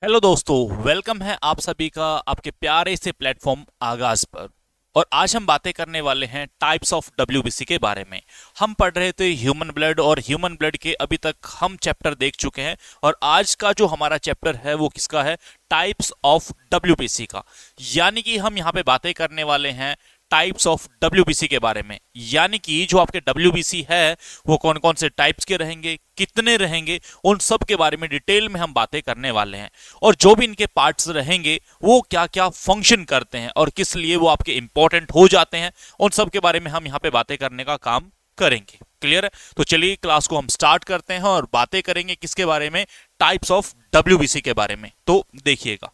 Hello दोस्तों, welcome है आप सभी का आपके प्यारे से प्लेटफॉर्म आगाज पर। और आज हम बातें करने वाले हैं टाइप्स ऑफ डब्ल्यूबीसी के बारे में। हम पढ़ रहे थे ह्यूमन ब्लड और ह्यूमन ब्लड के अभी तक हम चैप्टर देख चुके हैं और आज का जो हमारा चैप्टर है वो किसका है? टाइप्स ऑफ डब्ल्यूबीसी का। यानी कि हम यहाँ पे बातें करने वाले हैं टाइप्स ऑफ डब्ल्यूबीसी के बारे में। यानी कि जो आपके डब्ल्यूबीसी है वो कौन कौन से टाइप्स के रहेंगे, कितने रहेंगे, उन सब के बारे में डिटेल में हम बातें करने वाले हैं। और जो भी इनके पार्ट्स रहेंगे वो क्या क्या फंक्शन करते हैं और किस लिए वो आपके इंपॉर्टेंट हो जाते हैं, उन सब के बारे में हम यहाँ पे बातें करने का काम करेंगे। क्लियर है? तो चलिए क्लास को हम स्टार्ट करते हैं और बातें करेंगे किसके बारे में? टाइप्स ऑफ डब्ल्यूबीसी के बारे में। तो देखिएगा,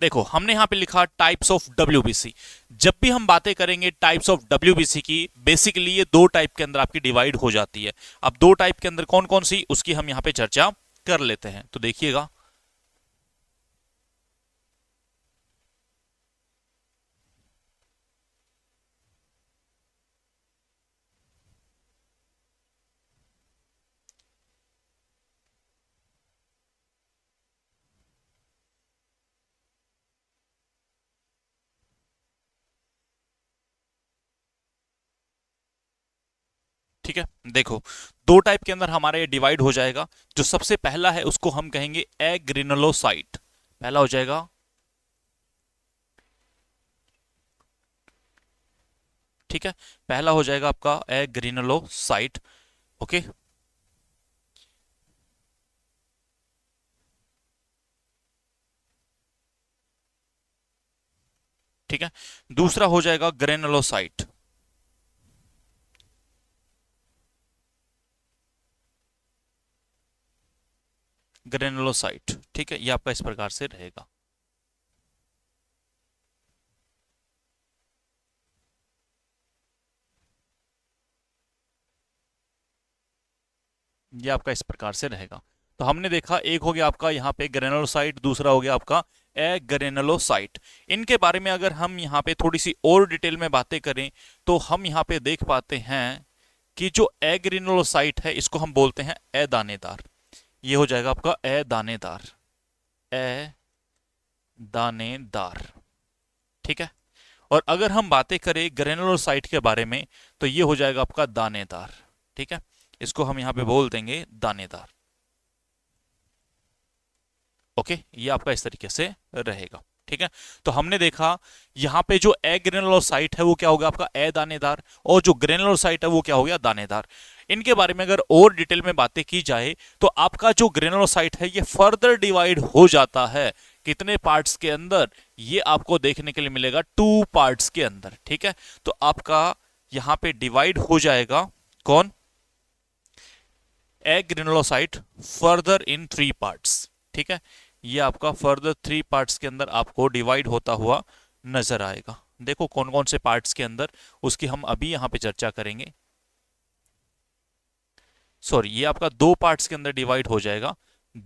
देखो हमने यहां पे लिखा टाइप्स ऑफ डब्ल्यूबीसी। जब भी हम बातें करेंगे टाइप्स ऑफ डब्ल्यूबीसी की, बेसिकली ये दो टाइप के अंदर आपकी डिवाइड हो जाती है। अब दो टाइप के अंदर कौन कौन सी, उसकी हम यहां पे चर्चा कर लेते हैं। तो देखिएगा, ठीक है। देखो, दो टाइप के अंदर हमारा ये डिवाइड हो जाएगा। जो सबसे पहला है उसको हम कहेंगे एग्रिनलोसाइट। पहला हो जाएगा, ठीक है, पहला हो जाएगा आपका एग्रिनलोसाइट। ओके, ठीक है। दूसरा हो जाएगा ग्रेनुलोसाइट। ग्रेनुलोसाइट, ठीक है, ये आपका इस प्रकार से रहेगा। ये आपका इस प्रकार से रहेगा। तो हमने देखा, एक हो गया आपका यहाँ पे ग्रेनुलोसाइट, दूसरा हो गया आपका एग्रेनुलोसाइट। इनके बारे में अगर हम यहाँ पे थोड़ी सी और डिटेल में बातें करें तो हम यहाँ पे देख पाते हैं कि जो एग्रेनुलोसाइट है इसको हम बोलते हैं ए दानेदार। ये हो जाएगा आपका ए दानेदार। ए दानेदार, ठीक है। और अगर हम बातें करें ग्रेनुलोसाइट के बारे में तो ये हो जाएगा आपका दानेदार, ठीक है। इसको हम यहाँ पे बोल देंगे दानेदार। ओके, ये आपका इस तरीके से रहेगा, ठीक है। तो हमने देखा यहाँ पे जो एग्रेनुलोसाइट है वो क्या होगा आपका ए दानेदार, और जो ग्रेनुलोसाइट है वो क्या हो गया दानेदार। इनके बारे में अगर और डिटेल में बातें की जाए तो आपका जो ग्रेनुलोसाइट है ये फर्दर डिवाइड हो जाता है कितने पार्ट्स के अंदर? ये आपको देखने के लिए मिलेगा टू पार्ट्स के अंदर, ठीक है। तो आपका यहां पे डिवाइड हो जाएगा कौन? Agranulocyte further in three parts, ठीक है। ये आपका फर्दर थ्री पार्ट्स के अंदर आपको डिवाइड होता हुआ नजर आएगा। देखो कौन कौन से पार्ट्स के अंदर, उसकी हम अभी यहां पे चर्चा करेंगे। सॉरी, ये आपका दो पार्ट्स के अंदर डिवाइड हो जाएगा।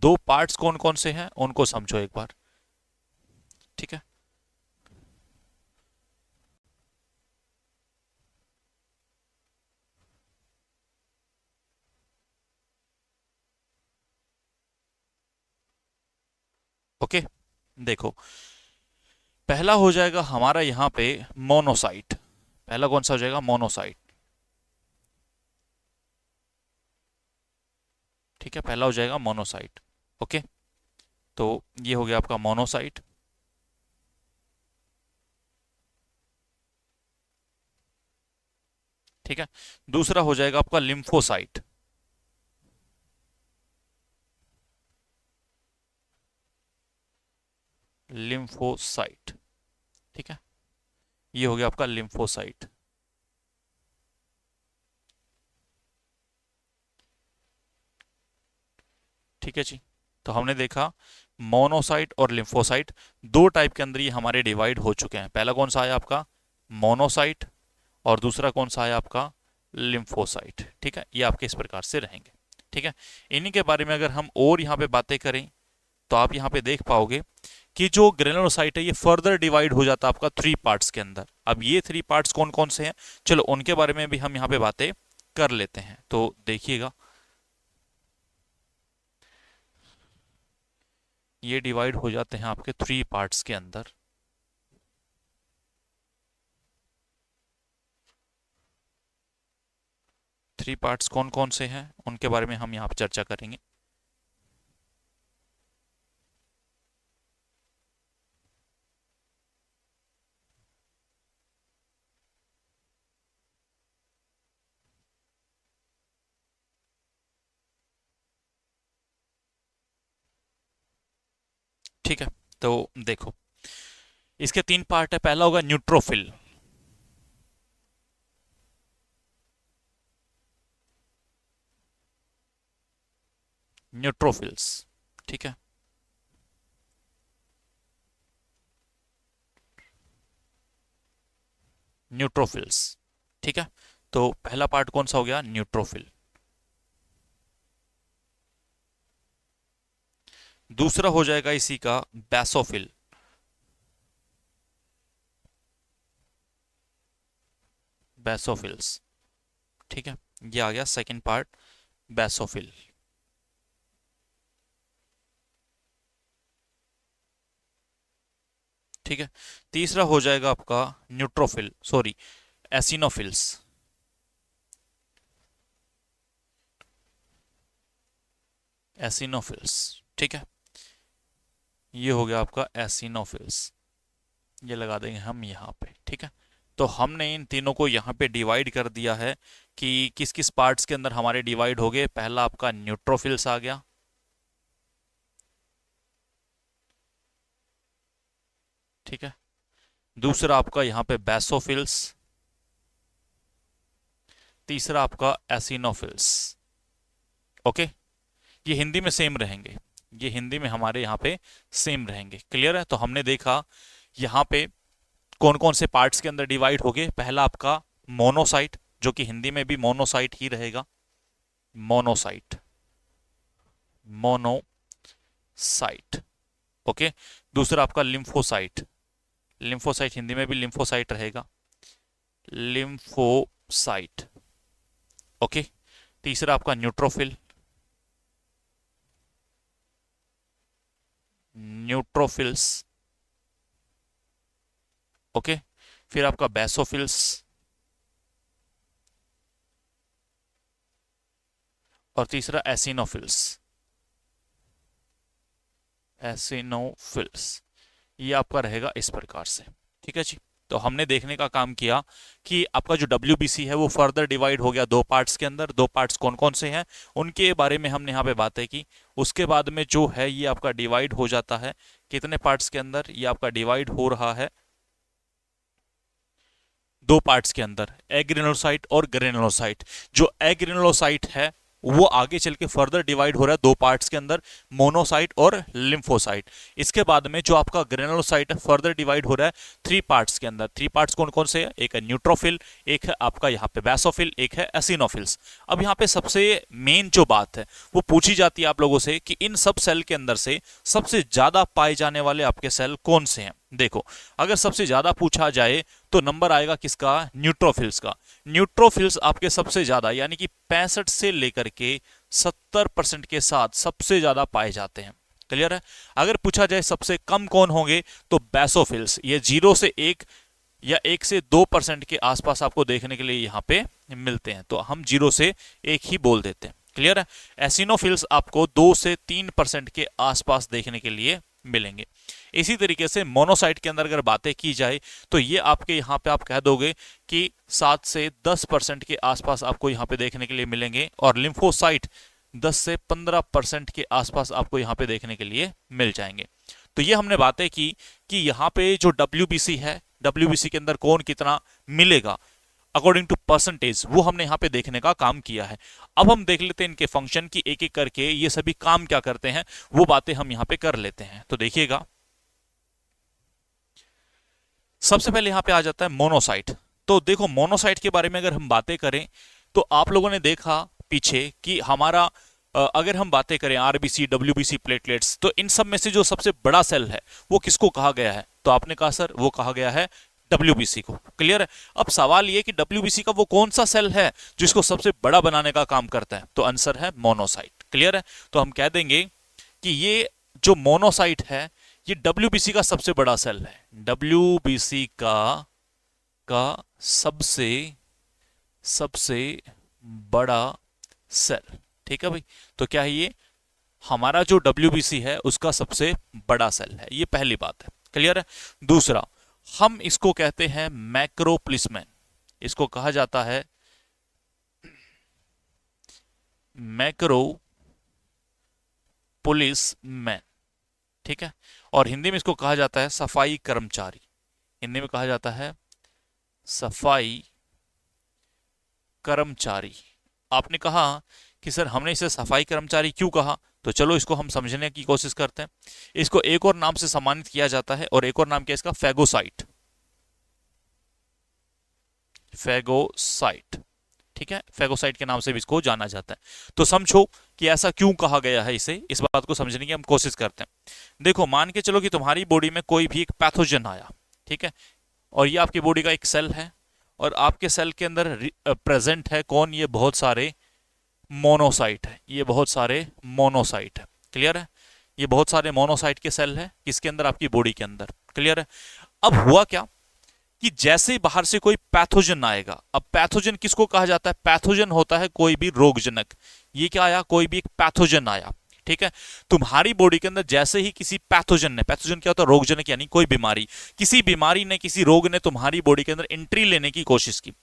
दो पार्ट्स कौन कौन से हैं उनको समझो एक बार, ठीक है। ओके, देखो, पहला हो जाएगा हमारा यहां पे मोनोसाइट। पहला कौन सा हो जाएगा? मोनोसाइट, ठीक है। पहला हो जाएगा मोनोसाइट। ओके, तो ये हो गया आपका मोनोसाइट, ठीक है। दूसरा हो जाएगा आपका लिम्फोसाइट। लिम्फोसाइट, ठीक है। ये हो गया आपका लिम्फोसाइट, ठीक है जी। तो हमने देखा मोनोसाइट और लिम्फोसाइट दो टाइप के अंदर ये हमारे डिवाइड हो चुके हैं। पहला कौन सा आया आपका? मोनोसाइट। और दूसरा कौन सा आया आपका? लिम्फोसाइट, ठीक है। ये आपके इस प्रकार से रहेंगे, ठीक है। इन्हीं के बारे में अगर हम और यहाँ पे बातें करें तो आप यहाँ पे देख पाओगे कि जो ग्रेनुलोसाइट है ये फर्दर डिवाइड हो जाता है आपका थ्री पार्ट्स के अंदर। अब ये थ्री पार्ट्स कौन कौन से हैं, चलो उनके बारे में भी हम यहाँ पे बातें कर लेते हैं। तो देखिएगा, ये डिवाइड हो जाते हैं आपके 3 पार्ट्स के अंदर। थ्री पार्ट्स कौन कौन से हैं उनके बारे में हम यहाँ पर चर्चा करेंगे। ठीक है, तो देखो इसके 3 पार्ट है। पहला होगा न्यूट्रोफिल। न्यूट्रोफिल्स, ठीक है। न्यूट्रोफिल्स, ठीक है। तो पहला पार्ट कौन सा हो गया? न्यूट्रोफिल। दूसरा हो जाएगा इसी का बैसोफिल। बैसोफिल्स, ठीक है। ये आ गया सेकंड पार्ट, बैसोफिल। ठीक है। तीसरा हो जाएगा आपका न्यूट्रोफिल, सॉरी, एसिनोफिल्स। एसिनोफिल्स, ठीक है। ये हो गया आपका एसिनोफिल्स। ये लगा देंगे हम यहाँ पे, ठीक है। तो हमने इन तीनों को यहाँ पे डिवाइड कर दिया है कि किस किस पार्ट्स के अंदर हमारे डिवाइड हो गए। पहला आपका न्यूट्रोफिल्स आ गया, ठीक है। दूसरा आपका यहाँ पे बैसोफिल्स। तीसरा आपका एसिनोफिल्स। ओके, ये हिंदी में सेम रहेंगे। ये हिंदी में हमारे यहाँ पे सेम रहेंगे। क्लियर है? तो हमने देखा यहाँ पे कौन कौन से पार्ट्स के अंदर डिवाइड हो गए। पहला आपका मोनोसाइट, जो कि हिंदी में भी मोनोसाइट ही रहेगा, मोनोसाइट। Monocyte, okay. दूसरा आपका लिम्फोसाइट। लिम्फोसाइट हिंदी में भी लिम्फोसाइट रहेगा, लिम्फोसाइट, ओके। तीसरा आपका न्यूट्रोफिल, न्यूट्रोफिल्स, ओके। फिर आपका बैसोफिल्स, और तीसरा एसिनोफिल्स। एसिनोफिल्स, ये आपका रहेगा इस प्रकार से, ठीक है जी। तो हमने देखने का काम किया कि आपका जो WBC है वो फर्दर डिवाइड हो गया 2 पार्ट्स के अंदर। 2 पार्ट्स कौन कौन से हैं उनके बारे में हमने यहाँ पे बातें की। उसके बाद में जो है ये आपका डिवाइड हो जाता है कितने पार्ट्स के अंदर? ये आपका डिवाइड हो रहा है 2 पार्ट्स के अंदर, एग्रेनुलोसाइट और ग्रेनुलोसाइट। जो एग्रेनुलोसाइट है वो आगे चल के फर्दर डिवाइड हो रहा है 2 पार्ट्स के अंदर, मोनोसाइट और लिम्फोसाइट। इसके बाद में जो आपका ग्रेनुलोसाइट है फर्दर डिवाइड हो रहा है 3 पार्ट्स के अंदर। 3 पार्ट्स कौन कौन से हैं? एक है न्यूट्रोफिल, एक है आपका यहाँ पे बैसोफिल, एक है एसिनोफिल्स। अब यहाँ पे सबसे मेन जो बात है वो पूछी जाती है आप लोगों से कि इन सब सेल के अंदर से सबसे ज्यादा पाए जाने वाले आपके सेल कौन से हैं। देखो, अगर सबसे ज्यादा पूछा जाए तो नंबर आएगा किसका? न्यूट्रोफिल्स का। न्यूट्रोफिल्स आपके सबसे ज्यादा यानी कि 65 से लेकर के 70% के साथ सबसे ज्यादा पाए जाते हैं। क्लियर है? अगर पूछा जाए सबसे कम कौन होंगे तो बैसोफिल्स, ये 0 से 1 या 1 से 2% के आसपास आपको देखने के लिए यहाँ पे मिलते हैं, तो हम 0 से 1 ही बोल देते हैं। क्लियर है? एसिनोफिल्स आपको 2 से 3% के आसपास देखने के लिए मिलेंगे। इसी तरीके से मोनोसाइट के अंदर अगर बातें की जाए तो ये आपके यहाँ पे आप कह दोगे कि 7 से 10% के आसपास आपको यहाँ पे देखने के लिए मिलेंगे, और लिम्फोसाइट 10 से 15% के आसपास आपको यहाँ पे देखने के लिए मिल जाएंगे। तो ये हमने बातें की कि यहाँ पे जो WBC है, WBC के अंदर कौन कितना मिलेगा अकॉर्डिंग टू परसेंटेज, वो हमने यहाँ पे देखने का काम किया है। अब हम देख लेते हैं इनके फंक्शन की, एक एक करके ये सभी काम क्या करते हैं वो बातें हम यहाँ पे कर लेते हैं। तो देखिएगा, सबसे पहले यहाँ पे आ जाता है मोनोसाइट। तो देखो, मोनोसाइट के बारे में अगर हम बातें करें तो आप लोगों ने देखा पीछे कि हमारा अगर हम बातें करें RBC, WBC, प्लेटलेट्स, तो इन सब में से जो सबसे बड़ा सेल है वो किसको कहा गया है? तो आपने कहा सर वो कहा गया है WBC को। क्लियर है? अब सवाल ये कि WBC का वो कौन सा सेल है जो इसको सबसे बड़ा बनाने का काम करता है? तो आंसर है मोनोसाइट। क्लियर है? तो हम कह देंगे कि ये जो मोनोसाइट है ये डब्ल्यूबीसी का सबसे बड़ा सेल है, डब्ल्यूबीसी का सबसे सबसे बड़ा सेल। ठीक है भाई, तो क्या है ये, हमारा जो डब्ल्यूबीसी है उसका सबसे बड़ा सेल है, ये पहली बात है। क्लियर है। दूसरा, हम इसको कहते हैं मैक्रोप्लिस्मेन, इसको कहा जाता है मैक्रो पुलिसमैन। ठीक है, और हिंदी में इसको कहा जाता है सफाई कर्मचारी, हिंदी में कहा जाता है सफाई कर्मचारी। आपने कहा कि सर हमने इसे सफाई कर्मचारी क्यों कहा, तो चलो इसको हम समझने की कोशिश करते हैं। इसको एक और नाम से सम्मानित किया जाता है, और एक और नाम क्या है इसका, फैगोसाइट, फैगोसाइट। ठीक है, फैगोसाइट के नाम से भी इसको जाना जाता है। तो समझो कि ऐसा क्यों कहा गया है इसे, इस बात को समझने की हम कोशिश करते हैं। देखो, मान के चलो कि तुम्हारी बॉडी में कोई भी एक पैथोजन आया, ठीक है, और ये आपकी बॉडी का एक सेल है, और आपके सेल के अंदर प्रेजेंट है कौन, ये बहुत सारे मोनोसाइट है, ये बहुत सारे मोनोसाइट है। क्लियर है, ये बहुत सारे मोनोसाइट के सेल है किसके अंदर, आपकी बॉडी के अंदर। क्लियर है। अब हुआ क्या कि जैसे ही बाहर से कोई पैथोजन आएगा, अब पैथोजन किसको कहा जाता है, पैथोजन होता है कोई भी रोगजनक। ये क्या आया, कोई भी एक पैथोजन आया। ठीक है, तुम्हारी बॉडी के अंदर जैसे ही किसी पैथोजन ने, पैथोजन क्या होता है, रोगजनक यानी कोई बीमारी, किसी बीमारी ने, किसी रोग ने तुम्हारी बॉडी के अंदर एंट्री लेने की कोशिश की।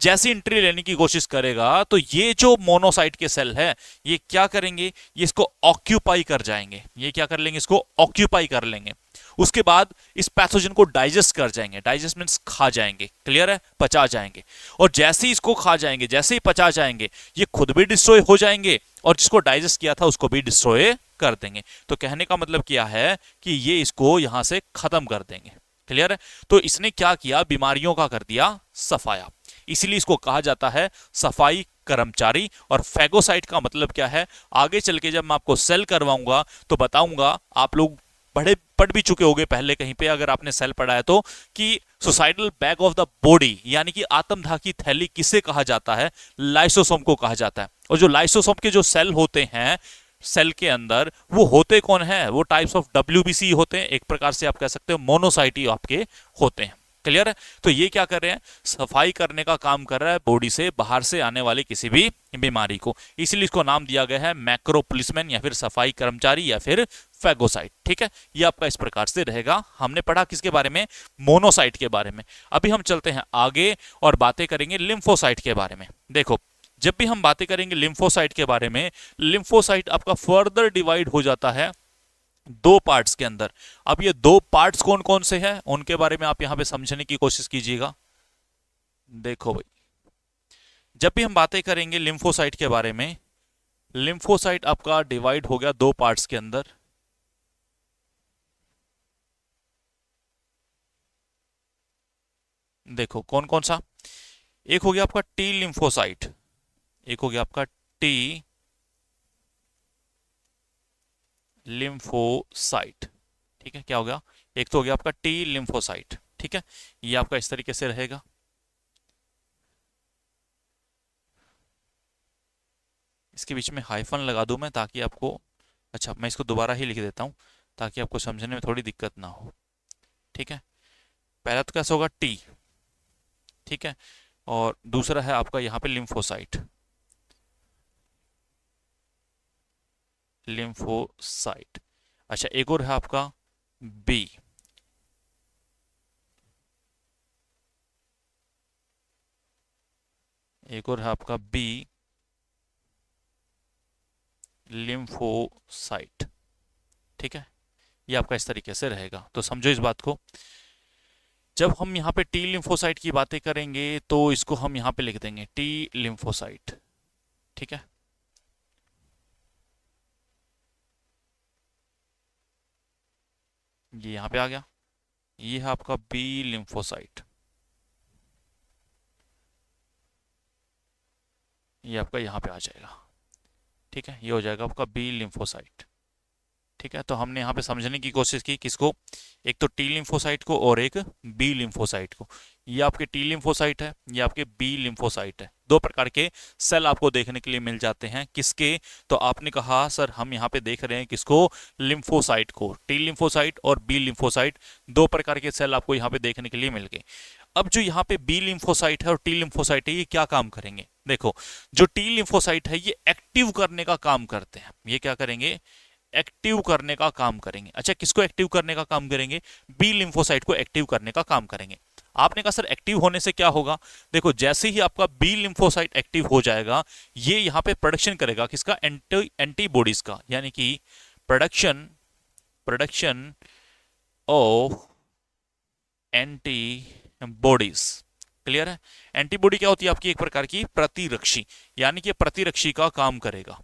जैसे एंट्री लेने की कोशिश करेगा तो ये जो मोनोसाइट के सेल है ये क्या करेंगे, ये इसको ऑक्यूपाई कर जाएंगे, ये क्या कर लेंगे, इसको ऑक्यूपाई कर लेंगे। उसके बाद इस पैथोजन को डाइजेस्ट कर जाएंगे, डाइजेस्ट मींस खा जाएंगे। क्लियर है, पचा जाएंगे। और जैसे ही इसको खा जाएंगे, जैसे ही पचा जाएंगे, ये खुद भी डिस्ट्रॉय हो जाएंगे और जिसको डाइजेस्ट किया था उसको भी डिस्ट्रॉय कर देंगे। तो कहने का मतलब क्या है कि ये इसको यहां से खत्म कर देंगे। क्लियर है। तो इसने क्या किया, बीमारियों का कर दिया सफाया, इसीलिए इसको कहा जाता है सफाई कर्मचारी। और फैगोसाइट का मतलब क्या है, आगे चल के जब मैं आपको सेल करवाऊंगा तो बताऊंगा। आप लोग पढ़ भी चुके होंगे पहले कहीं पे, अगर आपने सेल पढ़ा है तो, कि suicidal bag of the body यानी कि आत्मदाह की थैली किसे कहा जाता है, लाइसोसोम को कहा जाता है। और जो लाइसोसोम के जो सेल होते हैं सेल के अंदर, वो होते कौन है, वो टाइप्स ऑफ डब्ल्यूबीसी होते हैं, एक प्रकार से आप कह सकते हो मोनोसाइट ही आपके होते हैं। क्लियर है। तो ये क्या कर रहे हैं, सफाई करने का काम कर रहा है बॉडी से बाहर से आने वाली किसी भी बीमारी को, इसलिए इसको नाम दिया गया है मैक्रोपुलिसमैन या फिर सफाई कर्मचारी या फिर फैगोसाइट। ठीक है, ये आपका इस प्रकार से रहेगा। हमने पढ़ा किसके बारे में, मोनोसाइट के बारे में। अभी हम चलते हैं आगे और बातें करेंगे लिम्फोसाइट के बारे में। देखो, जब भी हम बातें करेंगे लिम्फोसाइट के बारे में, लिम्फोसाइट आपका फर्दर डिवाइड हो जाता है दो पार्ट्स के अंदर। अब ये दो पार्ट्स कौन कौन से हैं उनके बारे में आप यहां पे समझने की कोशिश कीजिएगा। देखो भाई, जब भी हम बातें करेंगे लिम्फोसाइट के बारे में, लिम्फोसाइट आपका डिवाइड हो गया दो पार्ट्स के अंदर। देखो कौन कौन सा, एक हो गया आपका टी लिम्फोसाइट, एक हो गया आपका टी लिम्फोसाइट। ठीक है, क्या हो गया, एक तो हो गया आपका टी लिम्फोसाइट। ठीक है, ये आपका इस तरीके से रहेगा। इसके बीच में हाइफन लगा दूं मैं ताकि आपको, अच्छा मैं इसको दोबारा ही लिख देता हूं ताकि आपको समझने में थोड़ी दिक्कत ना हो। ठीक है, पहला तो कैसा होगा, टी। ठीक है, और दूसरा है आपका यहाँ पे लिम्फोसाइट, लिम्फोसाइट। अच्छा, एक और है आपका बी, एक और है आपका बी लिम्फोसाइट। ठीक है, ये आपका इस तरीके से रहेगा। तो समझो इस बात को, जब हम यहाँ पे टी लिम्फोसाइट की बातें करेंगे तो इसको हम यहाँ पे लिख देंगे टी लिम्फोसाइट। ठीक है, ये यहाँ पे आ गया। ये है आपका बी लिम्फोसाइट, ये आपका यहाँ पे आ जाएगा। ठीक है, ये हो जाएगा आपका बी लिम्फोसाइट। ठीक है, तो हमने यहाँ पे समझने की कोशिश की किसको, एक तो टी लिम्फोसाइट को और एक बी लिम्फोसाइट को। ये आपके टी लिम्फोसाइट है, ये आपके बी लिम्फोसाइट है। दो प्रकार के सेल आपको देखने के लिए मिल जाते हैं। किसके? तो आपने कहा सर हम यहाँ पे देख रहे हैं किसको? लिम्फोसाइट को। टी लिम्फोसाइट और बी लिम्फोसाइट, दो प्रकार के सेल आपको यहाँ पे देखने के लिए मिल गए। अब जो यहाँ पे बी लिम्फोसाइट है और टी लिम्फोसाइट है, ये क्या काम करेंगे? देखो, जो टी लिम्फोसाइट है ये एक्टिव करने का काम करते हैं। ये क्या करेंगे? एक्टिव करने का काम करेंगे। अच्छा, किसको एक्टिव करने का काम करेंगे? बी लिम्फोसाइट को एक्टिव करने का काम करेंगे। आपने कहा सर एक्टिव होने से क्या होगा? देखो, जैसे ही आपका बी लिम्फोसाइट एक्टिव हो जाएगा, ये यहाँ पे प्रोडक्शन करेगा किसका? एंटीबॉडीज का, यानी कि प्रोडक्शन ऑफ एंटीबॉडीज। क्लियर है? एंटीबॉडी क्या होती है? आपकी एक प्रकार की प्रतिरक्षी, यानी कि प्रतिरक्षी का काम करेगा,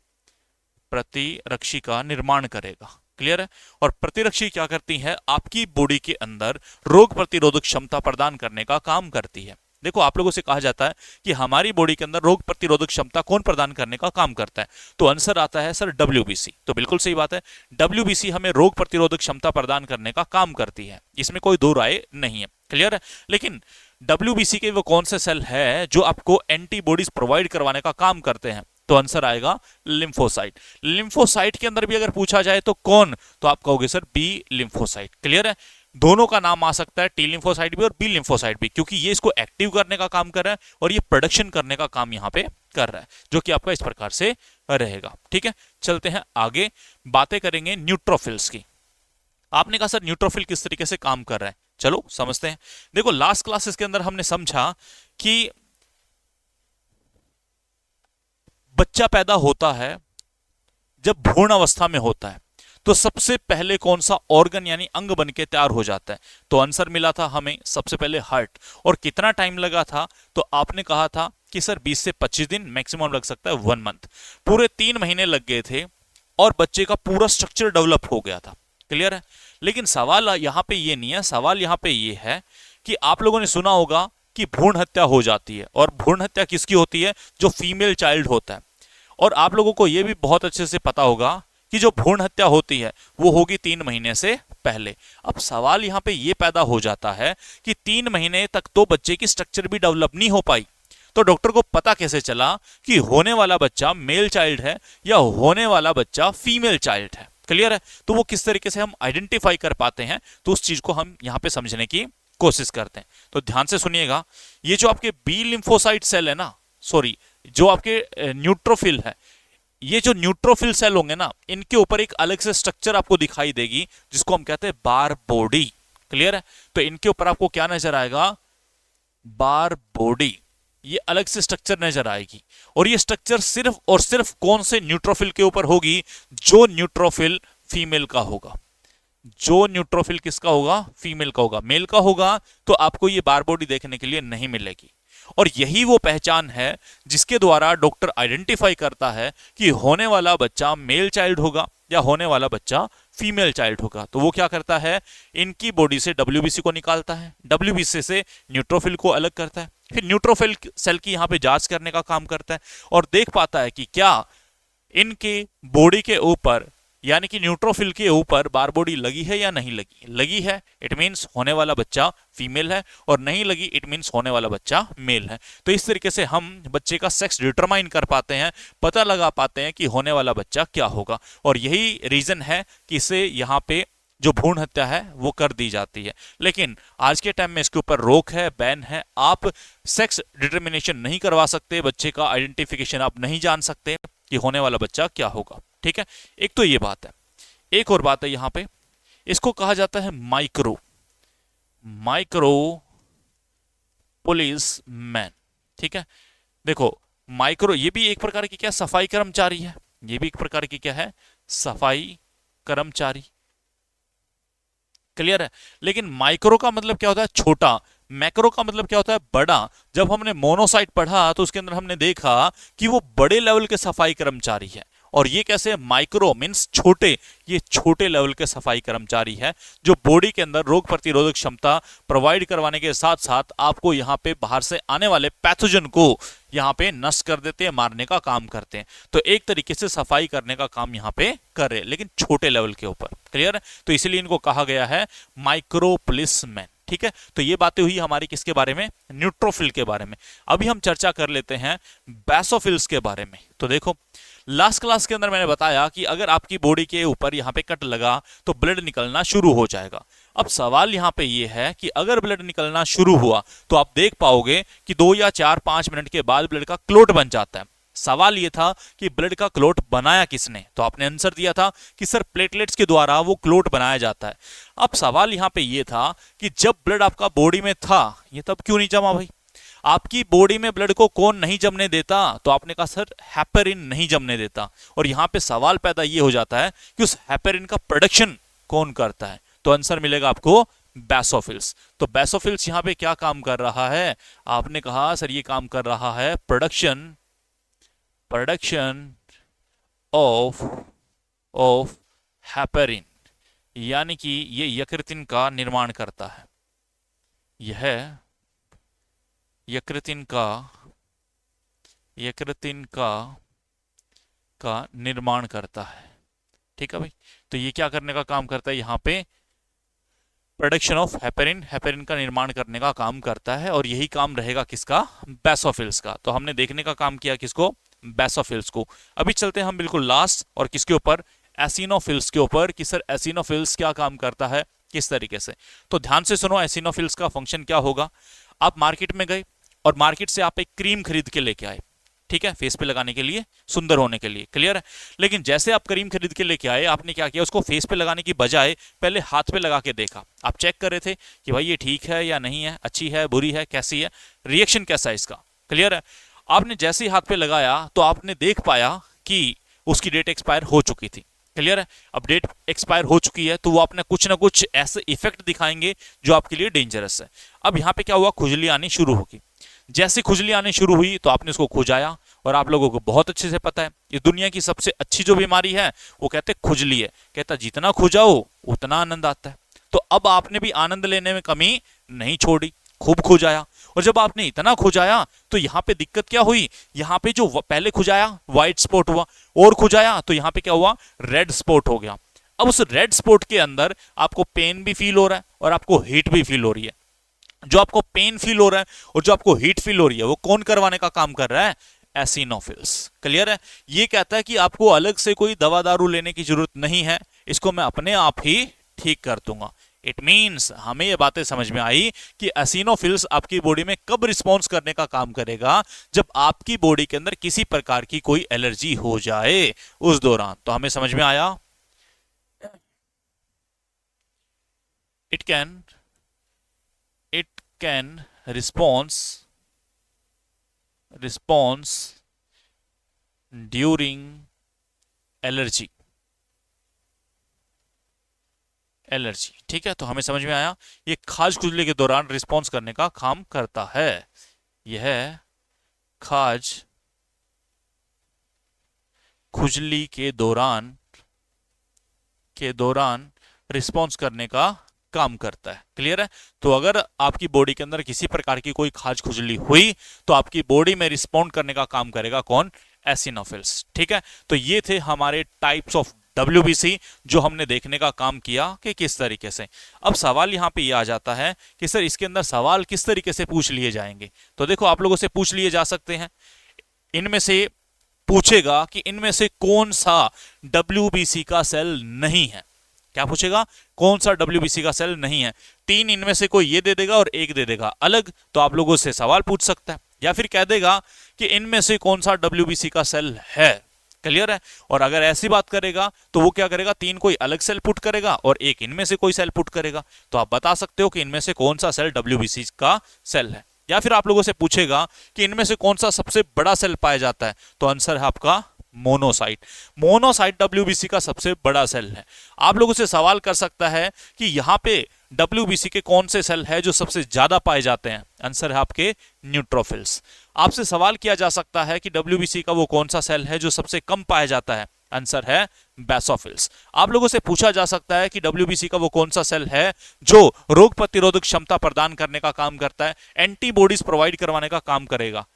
प्रतिरक्षी का निर्माण करेगा। क्लियर है? और प्रतिरक्षी क्या करती है? आपकी बॉडी के अंदर रोग प्रतिरोधक क्षमता प्रदान करने का काम करती है। देखो, आप लोगों से कहा जाता है कि हमारी बॉडी के अंदर रोग प्रतिरोधक क्षमता कौन प्रदान करने का काम करता है? तो आंसर आता है सर डब्ल्यूबीसी। तो बिल्कुल सही बात है, डब्ल्यूबीसी हमें रोग प्रतिरोधक क्षमता प्रदान करने का काम करती है, इसमें कोई दो राय नहीं है। क्लियर है? लेकिन डब्ल्यूबीसी के वो कौन से सेल है जो आपको एंटीबॉडीज प्रोवाइड करवाने का काम करते हैं? तो आंसर आएगा लिम्फोसाइट। लिम्फोसाइट के अंदर भी अगर पूछा जाए तो कौन? तो आप कहोगे सर बी लिम्फोसाइट। क्लियर है? दोनों का नाम आ सकता है, टी लिम्फोसाइट भी और बी लिम्फोसाइट भी, क्योंकि ये इसको एक्टिव करने का काम कर रहा है और ये प्रोडक्शन करने का काम यहाँ पे कर रहा है, जो कि आपका इस प्रकार से रहेगा। ठीक है, चलते हैं आगे, बातें करेंगे न्यूट्रोफिल्स की। आपने कहा सर न्यूट्रोफिल किस तरीके से काम कर रहा है, चलो समझते हैं। देखो, लास्ट क्लासेस के अंदर हमने समझा कि बच्चा पैदा होता है, जब भ्रूण अवस्था में होता है तो सबसे पहले कौन सा ऑर्गन यानी अंग बन के तैयार हो जाता है? तो आंसर मिला था हमें सबसे पहले हार्ट। और कितना टाइम लगा था? तो आपने कहा था कि सर 20 से 25 दिन, मैक्सिमम लग सकता है 1 मंथ। पूरे 3 महीने लग गए थे और बच्चे का पूरा स्ट्रक्चर डेवलप हो गया था। क्लियर है? लेकिन सवाल यहां पे ये नहीं है, सवाल यहां पे ये है कि आप लोगों ने सुना होगा कि भ्रूण हत्या हो जाती है, और भ्रूण हत्या किसकी होती है? जो फीमेल चाइल्ड होता है। और आप लोगों को यह भी बहुत अच्छे से पता होगा कि जो भ्रूण हत्या होती है वो होगी 3 महीने से पहले। अब सवाल यहां पे ये पैदा हो जाता है कि 3 महीने तक तो बच्चे की स्ट्रक्चर भी डेवलप नहीं हो पाई, तो डॉक्टर को पता कैसे चला कि होने वाला बच्चा मेल चाइल्ड है या होने वाला बच्चा फीमेल चाइल्ड है? क्लियर है? तो वो किस तरीके से हम आइडेंटिफाई कर पाते हैं, तो उस चीज को हम यहां पे समझने की कोशिश करते हैं। तो ध्यान से सुनिएगा, ये जो आपके बी लिम्फोसाइट सेल है ना, सॉरी, जो आपके न्यूट्रोफिल है, ये जो न्यूट्रोफिल सेल होंगे ना, इनके ऊपर एक अलग से स्ट्रक्चर आपको दिखाई देगी जिसको हम कहते हैं बार बॉडी। क्लियर है? तो इनके ऊपर आपको क्या नजर आएगा? बार बॉडी। ये अलग से स्ट्रक्चर नजर आएगी, और ये स्ट्रक्चर सिर्फ और सिर्फ कौन से न्यूट्रोफिल के ऊपर होगी? जो न्यूट्रोफिल फीमेल का होगा। जो न्यूट्रोफिल किसका होगा? फीमेल का होगा। मेल का होगा तो आपको ये बार बॉडी देखने के लिए नहीं मिलेगी। और यही वो पहचान है जिसके द्वारा डॉक्टर आइडेंटिफाई करता है कि होने वाला बच्चा मेल चाइल्ड होगा या होने वाला बच्चा फीमेल चाइल्ड होगा। तो वो क्या करता है? इनकी बॉडी से डब्ल्यूबीसी को निकालता है, डब्ल्यूबीसी से न्यूट्रोफिल को अलग करता है, फिर न्यूट्रोफिल सेल की यहां पे जांच करने का काम करता है और देख पाता है कि क्या इनके बॉडी के ऊपर, यानी कि न्यूट्रोफिल के ऊपर बार बॉडी लगी है या नहीं लगी। लगी है, इट मींस होने वाला बच्चा फीमेल है, और नहीं लगी, इट मींस होने वाला बच्चा मेल है। तो इस तरीके से हम बच्चे का सेक्स डिटरमाइन कर पाते हैं, पता लगा पाते हैं कि होने वाला बच्चा क्या होगा। और यही रीजन है कि इसे यहाँ पे जो भ्रूण हत्या है वो कर दी जाती है। लेकिन आज के टाइम में इसके ऊपर रोक है, बैन है। आप सेक्स डिटर्मिनेशन नहीं करवा सकते, बच्चे का आइडेंटिफिकेशन आप नहीं जान सकते कि होने वाला बच्चा क्या होगा। ठीक है, एक तो ये बात है। एक और बात है यहां पे, इसको कहा जाता है माइक्रो पुलिस मैन। ठीक है, देखो माइक्रो, ये भी एक प्रकार की क्या सफाई कर्मचारी है, ये भी एक प्रकार की क्या है? सफाई कर्मचारी। क्लियर है? लेकिन माइक्रो का मतलब क्या होता है? छोटा। मैक्रो का मतलब क्या होता है? बड़ा। जब हमने मोनोसाइट पढ़ा तो उसके अंदर हमने देखा कि वो बड़े लेवल के सफाई कर्मचारी है। और ये कैसे? माइक्रो मीन्स छोटे, ये छोटे लेवल के सफाई कर्मचारी है जो बॉडी के अंदर रोग प्रतिरोधक क्षमता प्रोवाइड करवाने के साथ साथ आपको यहाँ पे बाहर से आने वाले पैथोजन को यहाँ पे नष्ट कर देते हैं, मारने का काम करते हैं। तो एक तरीके से सफाई करने का काम यहाँ पे कर रहे हैं, लेकिन छोटे लेवल के ऊपर। क्लियर है? तो इसीलिए इनको कहा गया है माइक्रो पुलिसमैन। ठीक है, तो ये बातें हुई हमारी किसके बारे में, न्यूट्रोफिल के बारे में। अभी हम चर्चा कर लेते हैं बेसोफिल्स के बारे में। तो देखो लास्ट क्लास के अंदर मैंने बताया कि अगर आपकी बॉडी के ऊपर यहाँ पे कट लगा तो ब्लड निकलना शुरू हो जाएगा। अब सवाल यहाँ पे ये है कि अगर ब्लड निकलना शुरू हुआ तो आप देख पाओगे कि 2 या 4-5 मिनट के बाद ब्लड का क्लोट बन जाता है। सवाल ये था कि ब्लड का क्लोट बनाया किसने, तो आपने आंसर दिया था कि सर प्लेटलेट्स के द्वारा वो क्लोट बनाया जाता है। अब सवाल यहाँ पे ये था कि जब ब्लड आपका बॉडी में था ये तब क्यों नहीं जमा भाई, आपकी बॉडी में ब्लड को कौन नहीं जमने देता, तो आपने कहा सर हेपेरिन नहीं जमने देता। और यहां पे सवाल पैदा ये हो जाता है कि उस हेपेरिन का प्रोडक्शन कौन करता है, तो आंसर मिलेगा आपको बेसोफिल्स। तो बेसोफिल्स यहां पे क्या काम कर रहा है, आपने कहा सर ये काम कर रहा है प्रोडक्शन ऑफ हेपेरिन, यानी कि ये यकृतिन का निर्माण करता है, यह यकृतिन का निर्माण करता है। ठीक है भाई, तो ये क्या करने का काम करता है, यहाँ पे प्रोडक्शन ऑफ हेपेरिन का निर्माण करने का काम करता है, और यही काम रहेगा किसका, बेसोफिल्स का। तो हमने देखने का काम किया किसको, बेसोफिल्स को। अभी चलते हैं हम बिल्कुल लास्ट और किसके ऊपर, एसिनोफिल्स के ऊपर, कि सर एसिनोफिल्स क्या काम करता है, किस तरीके से। तो ध्यान से सुनो, एसिनोफिल्स का फंक्शन क्या होगा। आप मार्केट में गए और मार्केट से आप एक क्रीम खरीद के लेके आए, ठीक है, फेस पे लगाने के लिए, सुंदर होने के लिए, क्लियर है। लेकिन जैसे आप क्रीम खरीद के लेके आए, आपने क्या किया, उसको फेस पे लगाने की बजाय पहले हाथ पे लगा के देखा। आप चेक कर रहे थे कि भाई ये ठीक है या नहीं है, अच्छी है बुरी है कैसी है, रिएक्शन कैसा है इसका, क्लियर है। आपने जैसे ही हाथ पे लगाया तो आपने देख पाया कि उसकी डेट एक्सपायर हो चुकी थी, क्लियर है। अब डेट एक्सपायर हो चुकी है तो वो आपने कुछ ना कुछ ऐसे इफेक्ट दिखाएंगे जो आपके लिए डेंजरस है। अब यहाँ पे क्या हुआ, खुजली आनी शुरू होगी। जैसे खुजली आनी शुरू हुई तो आपने उसको खुजाया, और आप लोगों को बहुत अच्छे से पता है इस दुनिया की सबसे अच्छी जो बीमारी है वो कहते हैं खुजली है। कहता जितना खुजाओ उतना आनंद आता है। तो अब आपने भी आनंद लेने में कमी नहीं छोड़ी, खूब खुजाया। और जब आपने इतना खुजाया तो यहाँ पे दिक्कत क्या हुई, यहाँ पे जो पहले खुजाया व्हाइट स्पॉट हुआ, और खुजाया तो यहाँ पे क्या हुआ, रेड स्पॉट हो गया। अब उस रेड स्पॉट के अंदर आपको पेन भी फील हो रहा है और आपको हीट भी फील हो रही है। जो आपको पेन फील हो रहा है और जो आपको हीट फील हो रही है वो कौन करवाने का काम कर रहा है, एसिनोफिल्स, क्लियर है। ये कहता है कि आपको अलग से कोई दवा दारू लेने की जरूरत नहीं है, इसको मैं अपने आप ही ठीक कर दूंगा। इट मींस हमें ये बातें समझ में आई कि एसिनोफिल्स आपकी बॉडी में कब रिस्पॉन्स करने का काम करेगा, जब आपकी बॉडी के अंदर किसी प्रकार की कोई एलर्जी हो जाए उस दौरान। तो हमें समझ में आया, it can response during allergy, ठीक है। तो हमें समझ में आया ये खाज खुजली के दौरान रिस्पॉन्स करने का काम करता है। यह खाज खुजली के दौरान रिस्पॉन्स करने का काम करता है, क्लियर है। तो अगर आपकी बॉडी के अंदर किसी प्रकार की कोई खाज खुजली हुई तो आपकी बॉडी में रिस्पॉन्ड करने का काम करेगा कौन, एसिनोफिल्स, ठीक है। तो ये थे हमारे टाइप्स ऑफ WBC जो हमने देखने का काम किया कि किस तरीके से। अब सवाल यहां पे ये आ जाता है कि सर इसके अंदर सवाल किस तरीके से पूछ लिए जाएंगे। तो देखो आप लोगों से पूछ लिए जा सकते हैं, इनमें से पूछेगा कि इनमें से कौन सा WBC का सेल नहीं है। क्या पूछेगा, कौन सा WBC का सेल नहीं है। 3 इनमें से कोई ये दे देगा और 1 दे देगा अलग, तो आप लोगों से सवाल पूछ सकता है। या फिर कह देगा कि इनमें से कौन सा WBC का सेल है, क्लियर है। और अगर ऐसी बात करेगा तो वो क्या करेगा, 3 कोई अलग सेल पुट करेगा और 1 इनमें से कोई सेल पुट करेगा। तो आप बता सकते हो कि इनमें से कौन सा सेल WBC का सेल है। या फिर आप लोगों से पूछेगा कि इनमें से कौन सा सबसे बड़ा सेल पाया जाता है, तो आंसर है आपका मोनोसाइट WBC का सबसे बड़ा सेल है। आप लोगों से सवाल कर सकता है कि यहां पे WBC के कौन से सेल है जो सबसे ज्यादा पाए जाते हैं, आंसर है आपके न्यूट्रोफिल्स। आपसे सवाल किया जा सकता है कि WBC का वो कौन सा सेल है जो सबसे कम पाया जाता है, आंसर है बेसोफिल्स। आप लोगों से पूछा जा सकता है कि WBC का वो कौन सा सेल है जो रोग प्रतिरोधक क्षमता प्रदान करने का काम करता है, एंटीबॉडीज प्रोवाइड करवाने का काम करेगा,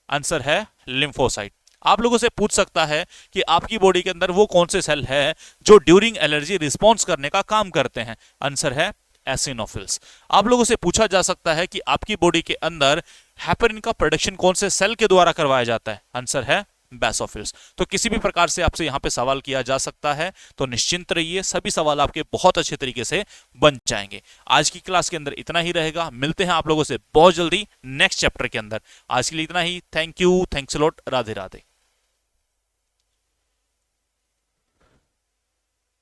आंसर है लिम्फोसाइट। आप लोगों से पूछ सकता है कि आपकी बॉडी के अंदर वो कौन से सेल है जो ड्यूरिंग एलर्जी रिस्पॉन्स करने का काम करते हैं, आंसर है एसिनोफिल्स। आप लोगों से पूछा जा सकता है कि आपकी बॉडी के अंदर हेपेरिन का प्रोडक्शन कौन से सेल के द्वारा करवाया जाता है? आंसर है बेसोफिल्स। तो किसी भी प्रकार से आपसे यहां पे सवाल किया जा सकता है, तो निश्चिंत रहिए, सभी सवाल आपके बहुत अच्छे तरीके से बन जाएंगे। आज की क्लास के अंदर इतना ही रहेगा, मिलते हैं आप लोगों से बहुत जल्दी नेक्स्ट चैप्टर के अंदर। आज के लिए इतना ही। Thank you, thanks a lot, Radhe Radhe.